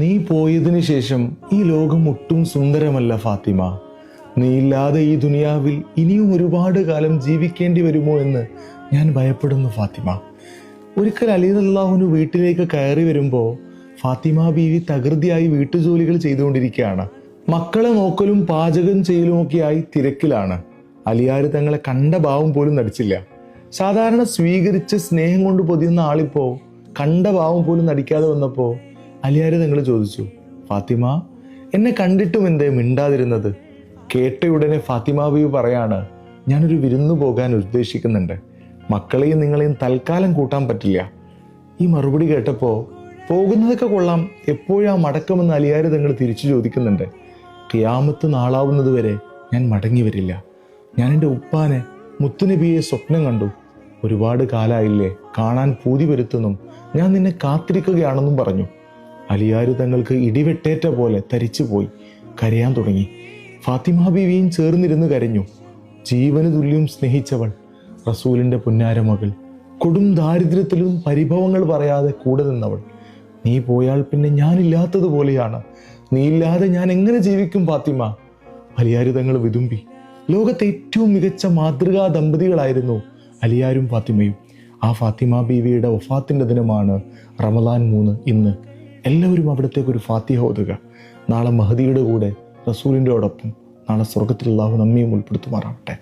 നീ പോയതിനു ശേഷം ഈ ലോകം ഒട്ടും സുന്ദരമല്ല ഫാത്തിമ. നീ ഇല്ലാതെ ഈ ദുനിയാവിൽ ഇനിയും ഒരുപാട് കാലം ജീവിക്കേണ്ടി വരുമോ എന്ന് ഞാൻ ഭയപ്പെടുന്നു ഫാത്തിമ. ഒരിക്കൽ അലി റളിയല്ലാഹു വീട്ടിലേക്ക് കയറി വരുമ്പോൾ ഫാത്തിമ ബീവി തകൃതിയായി വീട്ടുജോലികൾ ചെയ്തുകൊണ്ടിരിക്കുകയാണ്. മക്കളെ നോക്കലും പാചകം ചെയ്യലുമൊക്കെയായി തിരക്കിലാണ്. അലിയാര് തങ്ങളെ കണ്ട ഭാവം പോലും നടിച്ചില്ല. സാധാരണ സ്വീകരിച്ച് സ്നേഹം കൊണ്ട് പൊതിയുന്ന ആളിപ്പോ കണ്ട ഭാവം പോലും നടിക്കാതെ വന്നപ്പോ അലിയാര് തങ്ങൾ ചോദിച്ചു, ഫാത്തിമ, എന്നെ കണ്ടിട്ടും എന്തേ മിണ്ടാതിരുന്നത്? കേട്ടയുടനെ ഫാത്തിമ ബീവി പറയാണ്, ഞാനൊരു വിരുന്നു പോകാൻ ഉദ്ദേശിക്കുന്നുണ്ട്. മക്കളെയും നിങ്ങളെയും തൽക്കാലം കൂട്ടാൻ പറ്റില്ല. ഈ മറുപടി കേട്ടപ്പോൾ പോകുന്നതൊക്കെ കൊള്ളാം, എപ്പോഴാ മടക്കമെന്ന് അലിയാര് തങ്ങൾ തിരിച്ചു ചോദിക്കുന്നുണ്ട്. ഖിയാമത്ത് നാളാവുന്നത് വരെ ഞാൻ മടങ്ങി വരില്ല. ഞാൻ എൻ്റെ ഉപ്പാനെ മുത്തുനബിയെ സ്വപ്നം കണ്ടു. ഒരുപാട് കാലായില്ലേ, കാണാൻ പൂതി വരുത്തുന്നു. ഞാൻ നിന്നെ കാത്തിരിക്കുകയാണെന്നും പറഞ്ഞു. അലിയാര് തങ്ങൾക്ക് ഇടിവെട്ടേറ്റ പോലെ തരിച്ചുപോയി കരയാൻ തുടങ്ങി. ഫാത്തിമ ബീവിയും ചേർന്നിരുന്ന് കരഞ്ഞു. ജീവന് തുല്യം സ്നേഹിച്ചവൾ, റസൂലിന്റെ പുന്നാര മകൾ, കൊടും ദാരിദ്ര്യത്തിലും പരിഭവങ്ങൾ പറയാതെ കൂടെ നിന്നവൾ. നീ പോയാൽ പിന്നെ ഞാനില്ലാത്തതുപോലെയാണ്. നീ ഇല്ലാതെ ഞാൻ എങ്ങനെ ജീവിക്കും ഫാത്തിമ? അലിയാര് തങ്ങൾ വിതുമ്പി. ലോകത്തെ ഏറ്റവും മികച്ച മാതൃകാ ദമ്പതികളായിരുന്നു അലിയാരും ഫാത്തിമയും. ആ ഫാത്തിമ ബീവിയുടെ വഫാത്തിന്റെ ദിനമാണ് റമദാൻ 3 ഇന്ന്. എല്ലാവരും അവിടത്തേക്ക് ഒരു ഫാത്തിഹ ഓതുക. നാളെ മഹദിയുടെ കൂടെ റസൂലിൻ്റെ ഓടൊപ്പം നാളെ സ്വർഗത്തിൽ അല്ലാഹു നമ്മയും ഉൾപ്പെടുത്തുമാറാവട്ടെ.